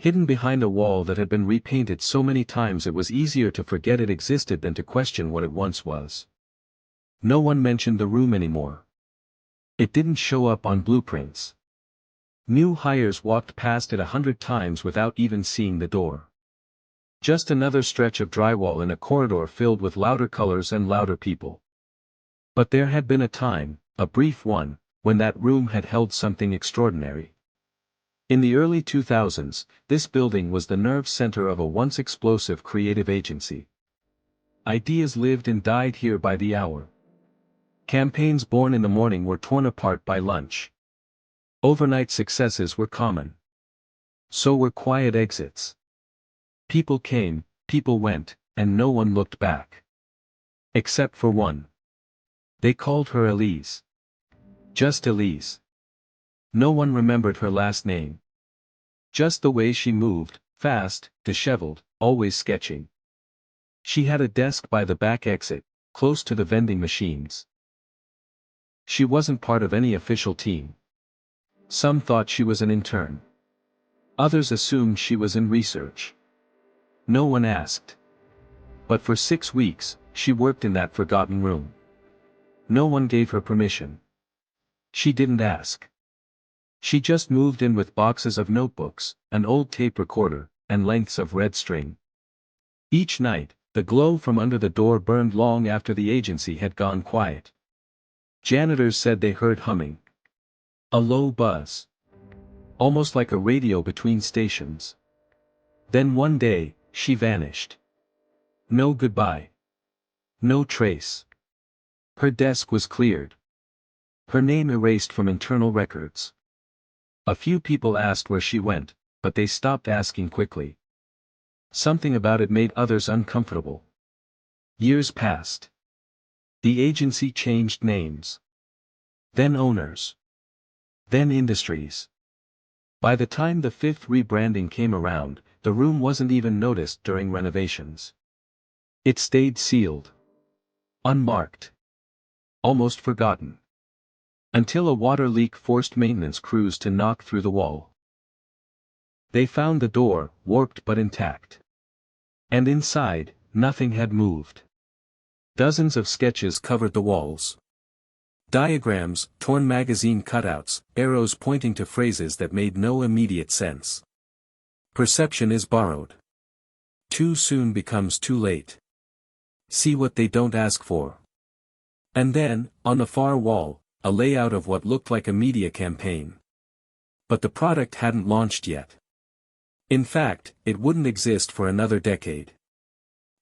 hidden behind a wall that had been repainted so many times it was easier to forget it existed than to question what it once was. No one mentioned the room anymore. It didn't show up on blueprints. New hires walked past it 100 times without even seeing the door. Just another stretch of drywall in a corridor filled with louder colors and louder people. But there had been a time, a brief one, when that room had held something extraordinary. In the early 2000s, this building was the nerve center of a once explosive creative agency. Ideas lived and died here by the hour. Campaigns born in the morning were torn apart by lunch. Overnight successes were common. So were quiet exits. People came, people went, and no one looked back. Except for one. They called her Elise. Just Elise. No one remembered her last name. Just the way she moved, fast, disheveled, always sketching. She had a desk by the back exit, close to the vending machines. She wasn't part of any official team. Some thought she was an intern. Others assumed she was in research. No one asked. But for 6 weeks, she worked in that forgotten room. No one gave her permission. She didn't ask. She just moved in with boxes of notebooks, an old tape recorder, and lengths of red string. Each night, the glow from under the door burned long after the agency had gone quiet. Janitors said they heard humming. A low buzz. Almost like a radio between stations. Then one day, she vanished. No goodbye. No trace. Her desk was cleared. Her name erased from internal records. A few people asked where she went, but they stopped asking quickly. Something about it made others uncomfortable. Years passed. The agency changed names. Then owners. Then industries. By the time the 5th rebranding came around, the room wasn't even noticed during renovations. It stayed sealed. Unmarked. Almost forgotten. Until a water leak forced maintenance crews to knock through the wall. They found the door, warped but intact. And inside, nothing had moved. Dozens of sketches covered the walls. Diagrams, torn magazine cutouts, arrows pointing to phrases that made no immediate sense. Perception is borrowed. Too soon becomes too late. See what they don't ask for. And then, on the far wall, a layout of what looked like a media campaign. But the product hadn't launched yet. In fact, it wouldn't exist for another decade.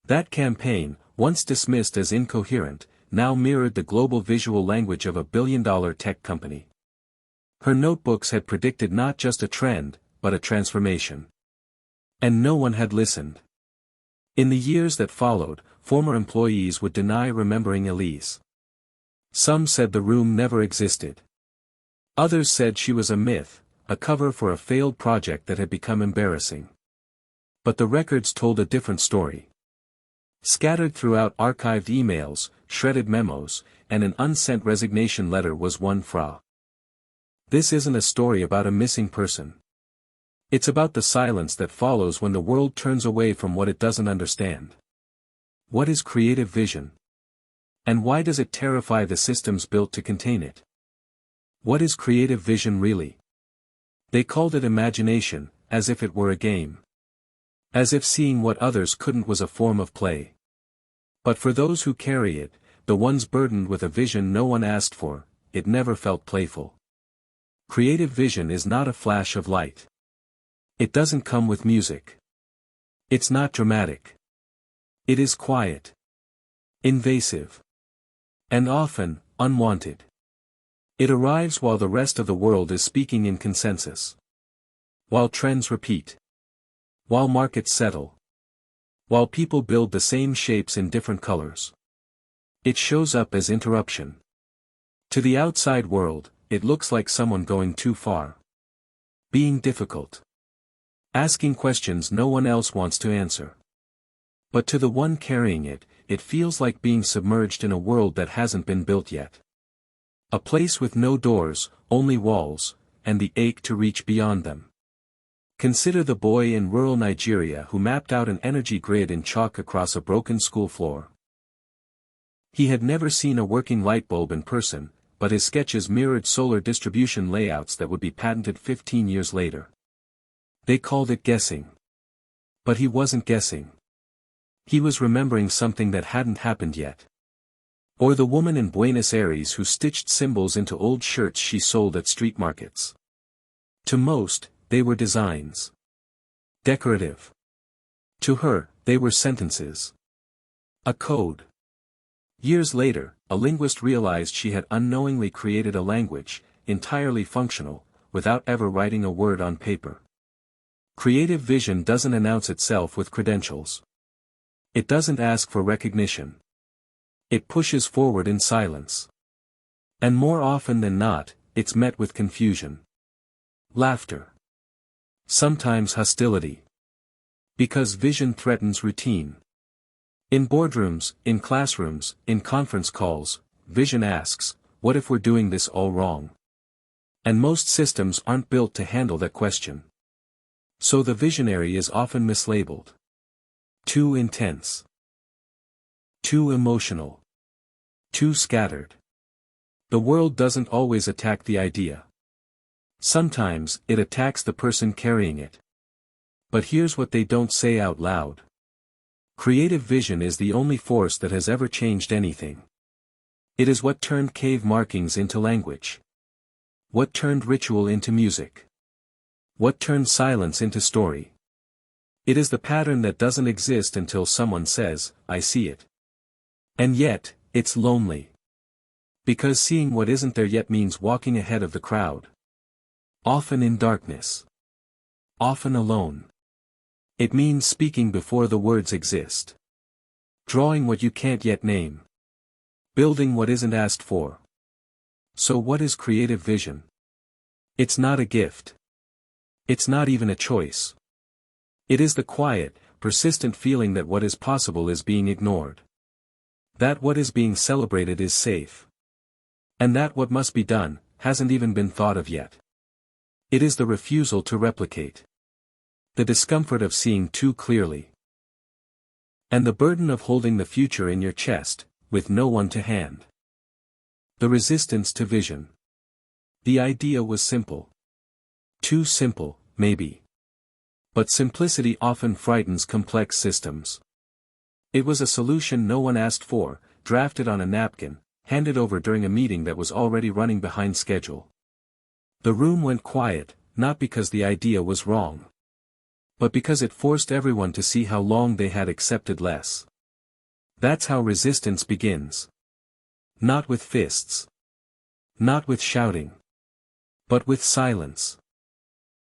That campaign, once dismissed as incoherent, now mirrored the global visual language of a billion-dollar tech company. Her notebooks had predicted not just a trend, but a transformation. And no one had listened. In the years that followed, former employees would deny remembering Elise. Some said the room never existed. Others said she was a myth, a cover for a failed project that had become embarrassing. But the records told a different story. Scattered throughout archived emails, shredded memos, and an unsent resignation letter was one phrase. This isn't a story about a missing person. It's about the silence that follows when the world turns away from what it doesn't understand. What is creative vision? And why does it terrify the systems built to contain it? What is creative vision really? They called it imagination, as if it were a game. As if seeing what others couldn't was a form of play. But for those who carry it, the ones burdened with a vision no one asked for, it never felt playful. Creative vision is not a flash of light. It doesn't come with music. It's not dramatic. It is quiet. Invasive. And often, unwanted. It arrives while the rest of the world is speaking in consensus. While trends repeat. While markets settle. While people build the same shapes in different colors. It shows up as interruption. To the outside world, it looks like someone going too far. Being difficult. Asking questions no one else wants to answer. But to the one carrying it, it feels like being submerged in a world that hasn't been built yet. A place with no doors, only walls, and the ache to reach beyond them. Consider the boy in rural Nigeria who mapped out an energy grid in chalk across a broken school floor. He had never seen a working light bulb in person, but his sketches mirrored solar distribution layouts that would be patented 15 years later. They called it guessing. But he wasn't guessing. He was remembering something that hadn't happened yet. Or the woman in Buenos Aires who stitched symbols into old shirts she sold at street markets. To most, they were designs. Decorative. To her, they were sentences. A code. Years later, a linguist realized she had unknowingly created a language, entirely functional, without ever writing a word on paper. Creative vision doesn't announce itself with credentials. It doesn't ask for recognition. It pushes forward in silence. And more often than not, it's met with confusion. Laughter. Sometimes hostility. Because vision threatens routine. In boardrooms, in classrooms, in conference calls, vision asks, what if we're doing this all wrong? And most systems aren't built to handle that question. So the visionary is often mislabeled. Too intense. Too emotional. Too scattered. The world doesn't always attack the idea. Sometimes, it attacks the person carrying it. But here's what they don't say out loud. Creative vision is the only force that has ever changed anything. It is what turned cave markings into language. What turned ritual into music. What turned silence into story. It is the pattern that doesn't exist until someone says, I see it. And yet, it's lonely. Because seeing what isn't there yet means walking ahead of the crowd. Often in darkness. Often alone. It means speaking before the words exist. Drawing what you can't yet name. Building what isn't asked for. So what is creative vision? It's not a gift. It's not even a choice. It is the quiet, persistent feeling that what is possible is being ignored. That what is being celebrated is safe. And that what must be done, hasn't even been thought of yet. It is the refusal to replicate. The discomfort of seeing too clearly. And the burden of holding the future in your chest, with no one to hand. The resistance to vision. The idea was simple. Too simple, maybe. But simplicity often frightens complex systems. It was a solution no one asked for, drafted on a napkin, handed over during a meeting that was already running behind schedule. The room went quiet, not because the idea was wrong. But because it forced everyone to see how long they had accepted less. That's how resistance begins. Not with fists. Not with shouting. But with silence.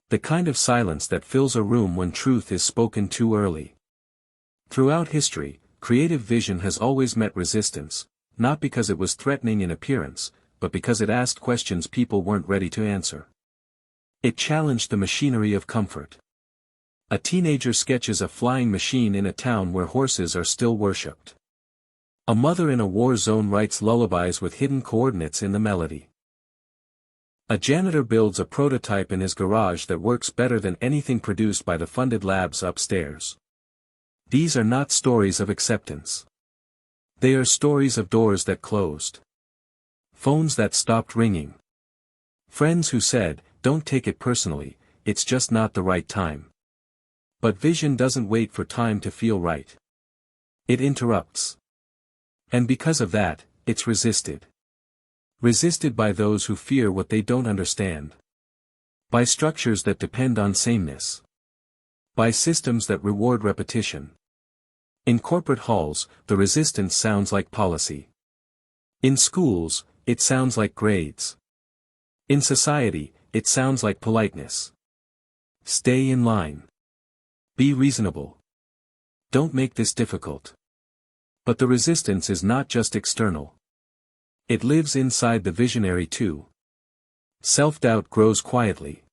The kind of silence that fills a room when truth is spoken too early. Throughout history, creative vision has always met resistance, not because it was threatening in appearance, but because it asked questions people weren't ready to answer. It challenged the machinery of comfort. A teenager sketches a flying machine in a town where horses are still worshipped. A mother in a war zone writes lullabies with hidden coordinates in the melody. A janitor builds a prototype in his garage that works better than anything produced by the funded labs upstairs. These are not stories of acceptance. They are stories of doors that closed. Phones that stopped ringing. Friends who said, don't take it personally, it's just not the right time. But vision doesn't wait for time to feel right. It interrupts. And because of that, it's resisted. Resisted by those who fear what they don't understand. By structures that depend on sameness. By systems that reward repetition. In corporate halls, the resistance sounds like policy. In schools, it sounds like grades. In society, it sounds like politeness. Stay in line. Be reasonable. Don't make this difficult. But the resistance is not just external. It lives inside the visionary too. Self-doubt grows quietly.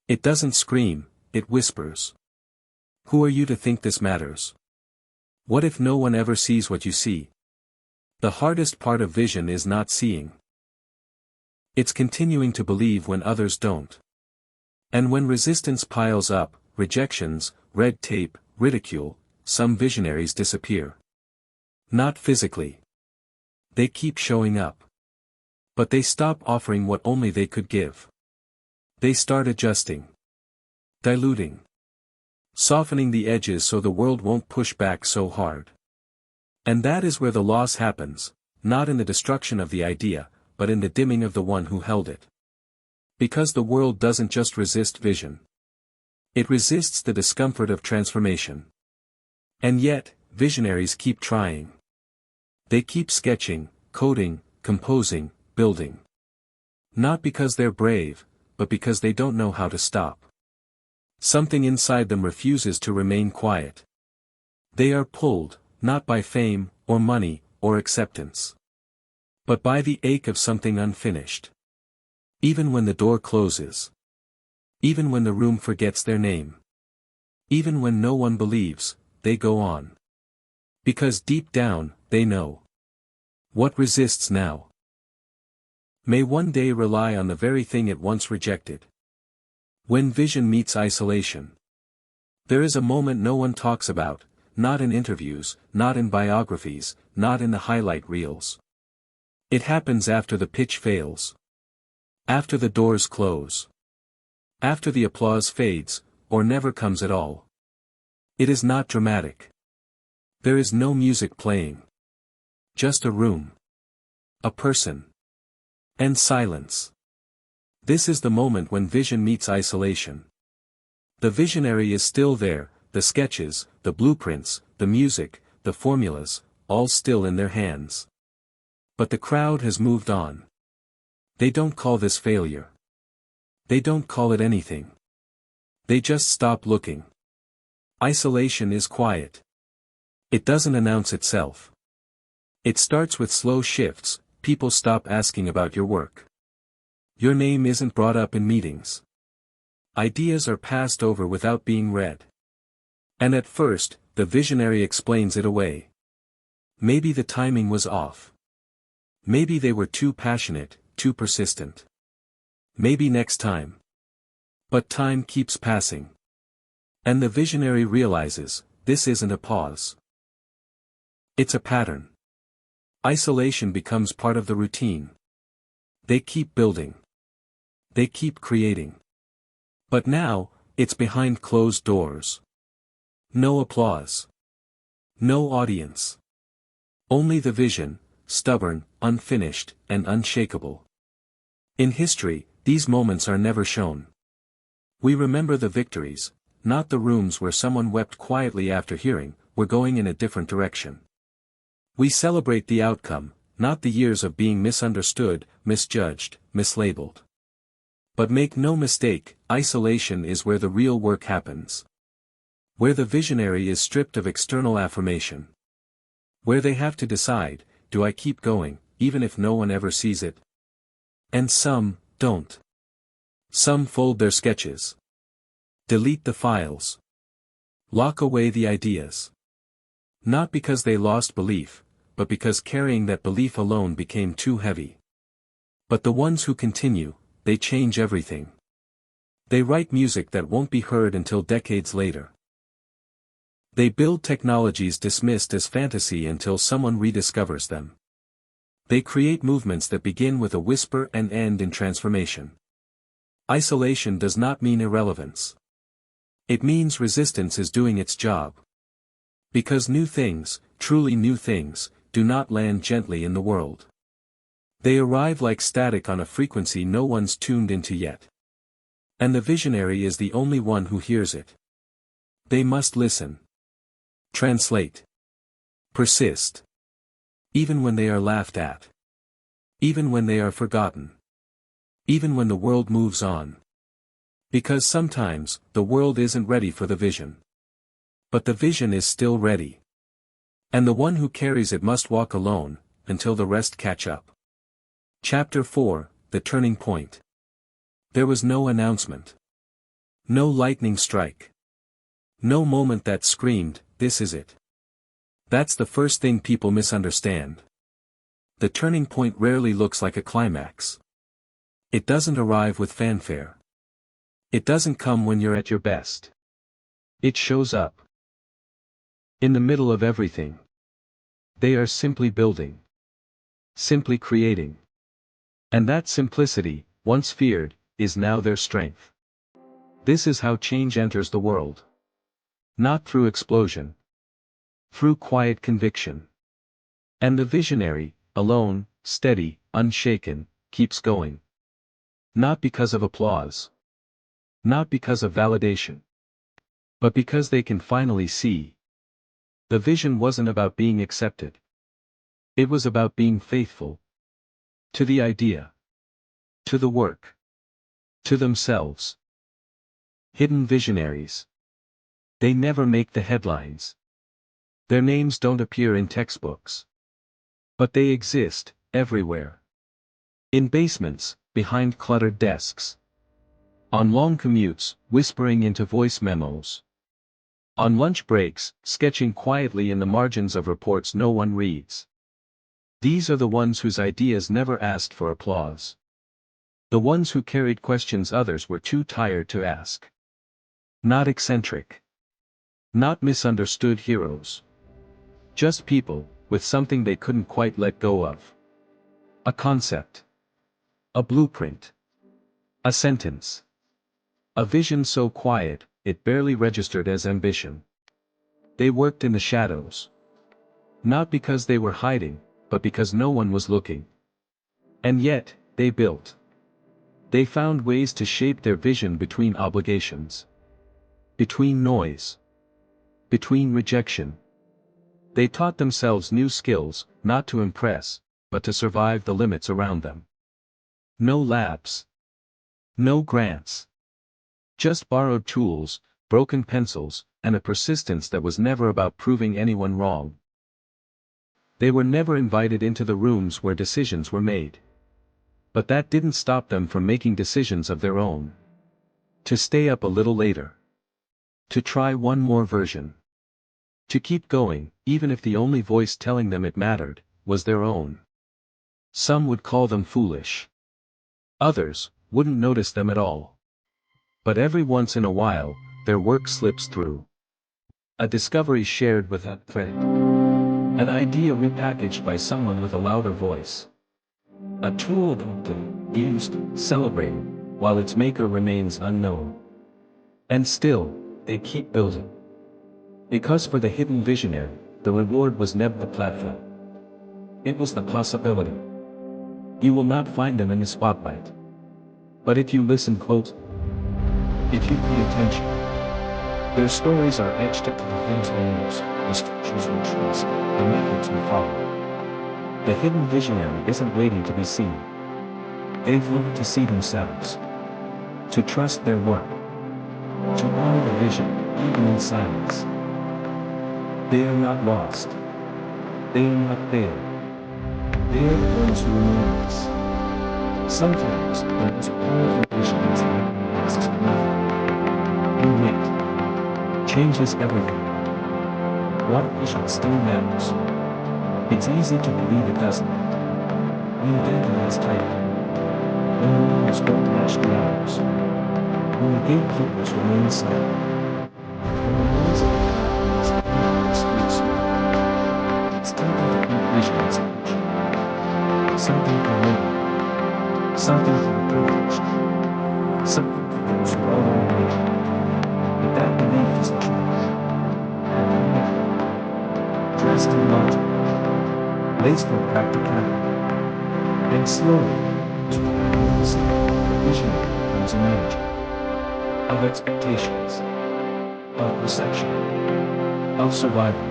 It doesn't scream, it whispers. Who are you to think this matters? What if no one ever sees what you see? The hardest part of vision is not seeing. It's continuing to believe when others don't. And when resistance piles up, rejections, red tape, ridicule, some visionaries disappear. Not physically. They keep showing up. But they stop offering what only they could give. They start adjusting. Diluting. Softening the edges so the world won't push back so hard. And that is where the loss happens, not in the destruction of the idea, but in the dimming of the one who held it. Because the world doesn't just resist vision. It resists the discomfort of transformation. And yet, visionaries keep trying. They keep sketching, coding, composing, building. Not because they're brave, but because they don't know how to stop. Something inside them refuses to remain quiet. They are pulled, not by fame, or money, or acceptance. But by the ache of something unfinished. Even when the door closes. Even when the room forgets their name. Even when no one believes, they go on. Because deep down, they know. What resists now may one day rely on the very thing it once rejected. When vision meets isolation. There is a moment no one talks about, not in interviews, not in biographies, not in the highlight reels. It happens after the pitch fails. After the doors close. After the applause fades, or never comes at all. It is not dramatic. There is no music playing. Just a room. A person. And silence. This is the moment when vision meets isolation. The visionary is still there, the sketches, the blueprints, the music, the formulas, all still in their hands. But the crowd has moved on. They don't call this failure. They don't call it anything. They just stop looking. Isolation is quiet. It doesn't announce itself. It starts with slow shifts. People stop asking about your work. Your name isn't brought up in meetings. Ideas are passed over without being read. And at first, the visionary explains it away. Maybe the timing was off. Maybe they were too passionate, too persistent. Maybe next time. But time keeps passing. And the visionary realizes, this isn't a pause. It's a pattern. Isolation becomes part of the routine. They keep building. They keep creating. But now, it's behind closed doors. No applause. No audience. Only the vision, stubborn, unfinished, and unshakable. In history, these moments are never shown. We remember the victories, not the rooms where someone wept quietly after hearing, "We're going in a different direction." We celebrate the outcome, not the years of being misunderstood, misjudged, mislabeled. But make no mistake, isolation is where the real work happens. Where the visionary is stripped of external affirmation. Where they have to decide, do I keep going, even if no one ever sees it? And some don't. Some fold their sketches. Delete the files. Lock away the ideas. Not because they lost belief, but because carrying that belief alone became too heavy. But the ones who continue, they change everything. They write music that won't be heard until decades later. They build technologies dismissed as fantasy until someone rediscovers them. They create movements that begin with a whisper and end in transformation. Isolation does not mean irrelevance. It means resistance is doing its job. Because new things, truly new things, do not land gently in the world. They arrive like static on a frequency no one's tuned into yet. And the visionary is the only one who hears it. They must listen. Translate. Persist. Even when they are laughed at. Even when they are forgotten. Even when the world moves on. Because sometimes, the world isn't ready for the vision. But the vision is still ready. And the one who carries it must walk alone, until the rest catch up. Chapter 4, The Turning Point. There was no announcement. No lightning strike. No moment that screamed, "This is it." That's the first thing people misunderstand. The turning point rarely looks like a climax. It doesn't arrive with fanfare. It doesn't come when you're at your best. It shows up in the middle of everything. They are simply building, simply creating. And that simplicity, once feared, is now their strength. This is how change enters the world. Not through explosion. Through quiet conviction. And the visionary, alone, steady, unshaken, keeps going. Not because of applause. Not because of validation. But because they can finally see. The vision wasn't about being accepted. It was about being faithful. To the idea. To the work. To themselves. Hidden visionaries. They never make the headlines. Their names don't appear in textbooks. But they exist, everywhere. In basements, behind cluttered desks. On long commutes, whispering into voice memos. On lunch breaks, sketching quietly in the margins of reports no one reads. These are the ones whose ideas never asked for applause. The ones who carried questions others were too tired to ask. Not eccentric. Not misunderstood heroes. Just people, with something they couldn't quite let go of. A concept. A blueprint. A sentence. A vision so quiet, it barely registered as ambition. They worked in the shadows. Not because they were hiding, but because no one was looking. And yet, they built. They found ways to shape their vision between obligations. Between noise. Between rejection. They taught themselves new skills, not to impress, but to survive the limits around them. No labs. No grants. Just borrowed tools, broken pencils, and a persistence that was never about proving anyone wrong. They were never invited into the rooms where decisions were made. But that didn't stop them from making decisions of their own. To stay up a little later. To try one more version. To keep going, even if the only voice telling them it mattered, was their own. Some would call them foolish. Others wouldn't notice them at all. But every once in a while, their work slips through. A discovery shared with a friend. An idea repackaged by someone with a louder voice. A tool adopted, used, celebrated, while its maker remains unknown. And still, they keep building. Because for the hidden visionary, the reward was never the platform. It was the possibility. You will not find them in the spotlight. But if you listen closely, if you pay attention, their stories are etched into the things we use, the structures we trust, the methods we follow. The hidden visionary isn't waiting to be seen. They've learned to see themselves. To trust their work. To honor the vision, even in silence. They are not lost. They are not failed. They are the ones who remain us. Sometimes, the most powerful vision is asks for nothing. And yet, change is everything. What vision still matters. It's easy to believe it doesn't. When identity is tight. When rules don't match the ours. When the gatekeepers remain silent. When the noise of the crowd is exclusive. It's tempting to keep vision as much. Something familiar. Something for the privileged. Something for those who already made it. But that belief isn't true. Dressed in logic. Laced with practicality. And slowly, to the vision becomes an image of expectations, of perception, of survival.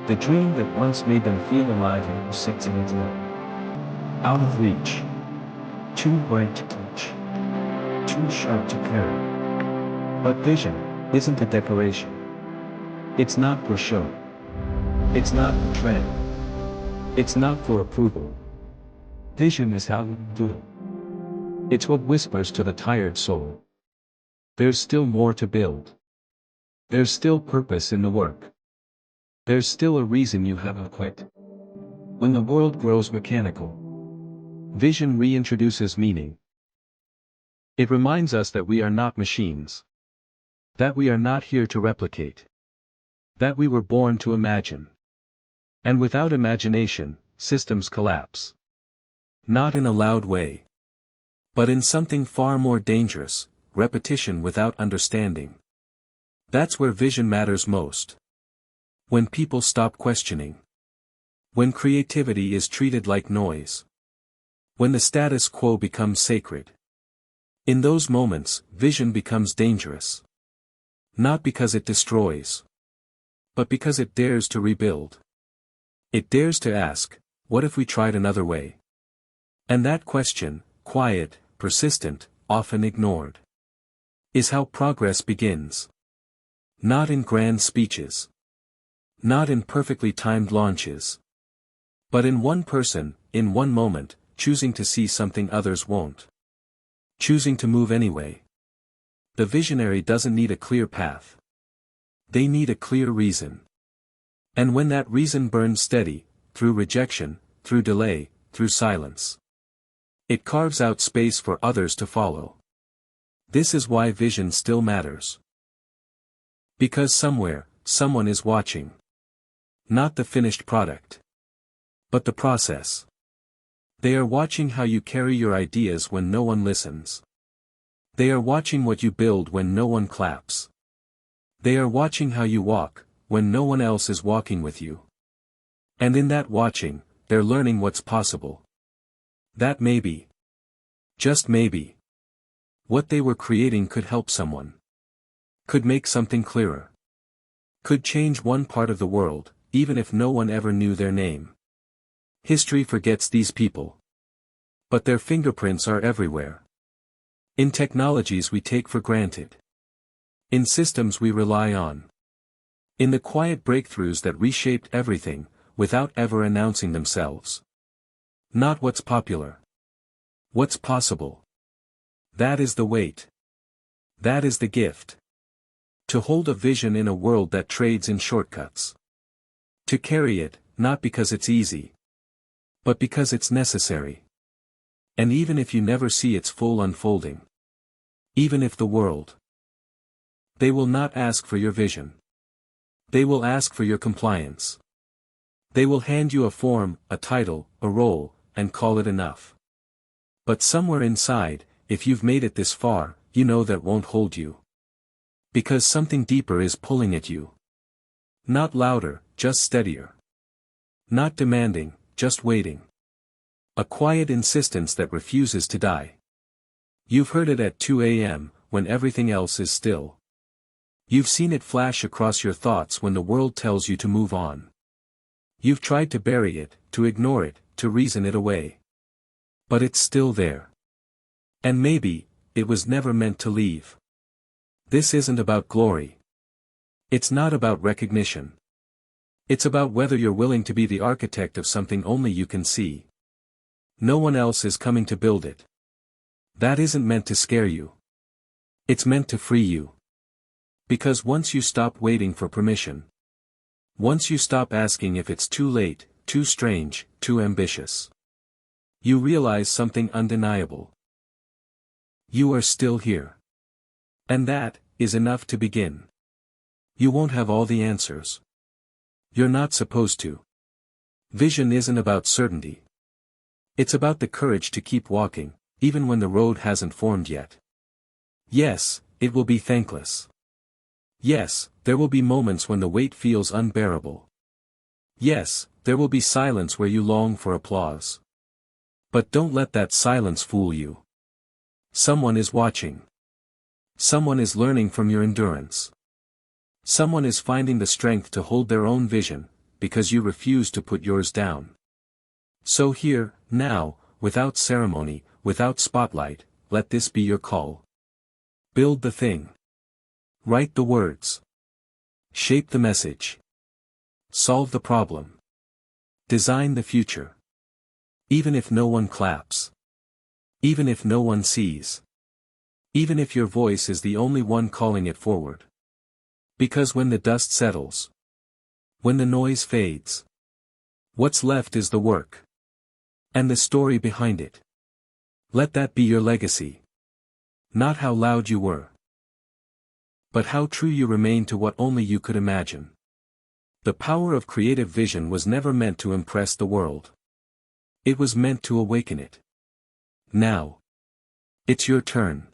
The dream that once made them feel alive and was sits in its light. Out of reach. Too bright to touch. Too sharp to carry. But vision isn't a decoration. It's not for show. It's not for trend. It's not for approval. Vision is how you do it. It's what whispers to the tired soul. There's still more to build. There's still purpose in the work. There's still a reason you haven't quit. When the world grows mechanical, vision reintroduces meaning. It reminds us that we are not machines. That we are not here to replicate. That we were born to imagine. And without imagination, systems collapse. Not in a loud way. But in something far more dangerous, repetition without understanding. That's where vision matters most. When people stop questioning. When creativity is treated like noise. When the status quo becomes sacred. In those moments, vision becomes dangerous. Not because it destroys. But because it dares to rebuild. It dares to ask, what if we tried another way? And that question, quiet, persistent, often ignored, is how progress begins. Not in grand speeches. Not in perfectly timed launches. But in one person, in one moment, choosing to see something others won't. Choosing to move anyway. The visionary doesn't need a clear path. They need a clear reason. And when that reason burns steady, through rejection, through delay, through silence, it carves out space for others to follow. This is why vision still matters. Because somewhere, someone is watching. Not the finished product. But the process. They are watching how you carry your ideas when no one listens. They are watching what you build when no one claps. They are watching how you walk, when no one else is walking with you. And in that watching, they're learning what's possible. That maybe, just maybe, what they were creating could help someone. Could make something clearer. Could change one part of the world, even if no one ever knew their name. History forgets these people. But their fingerprints are everywhere. In technologies we take for granted. In systems we rely on. In the quiet breakthroughs that reshaped everything, without ever announcing themselves. Not what's popular. What's possible. That is the weight. That is the gift. To hold a vision in a world that trades in shortcuts. To carry it, not because it's easy. But because it's necessary. And even if you never see its full unfolding. Even if the world. They will not ask for your vision. They will ask for your compliance. They will hand you a form, a title, a role, and call it enough. But somewhere inside, if you've made it this far, you know that won't hold you. Because something deeper is pulling at you. Not louder, just steadier. Not demanding, just waiting. A quiet insistence that refuses to die. You've heard it at 2 a.m., when everything else is still. You've seen it flash across your thoughts when the world tells you to move on. You've tried to bury it, to ignore it, to reason it away. But it's still there. And maybe, it was never meant to leave. This isn't about glory. It's not about recognition. It's about whether you're willing to be the architect of something only you can see. No one else is coming to build it. That isn't meant to scare you. It's meant to free you. Because once you stop waiting for permission. Once you stop asking if it's too late, too strange, too ambitious. You realize something undeniable. You are still here. And that is enough to begin. You won't have all the answers. You're not supposed to. Vision isn't about certainty. It's about the courage to keep walking, even when the road hasn't formed yet. Yes, it will be thankless. Yes, there will be moments when the weight feels unbearable. Yes, there will be silence where you long for applause. But don't let that silence fool you. Someone is watching. Someone is learning from your endurance. Someone is finding the strength to hold their own vision, because you refuse to put yours down. So here, now, without ceremony, without spotlight, let this be your call. Build the thing. Write the words. Shape the message. Solve the problem. Design the future. Even if no one claps. Even if no one sees. Even if your voice is the only one calling it forward. Because when the dust settles, when the noise fades, what's left is the work. And the story behind it. Let that be your legacy. Not how loud you were, but how true you remained to what only you could imagine. The power of creative vision was never meant to impress the world. It was meant to awaken it. Now, it's your turn.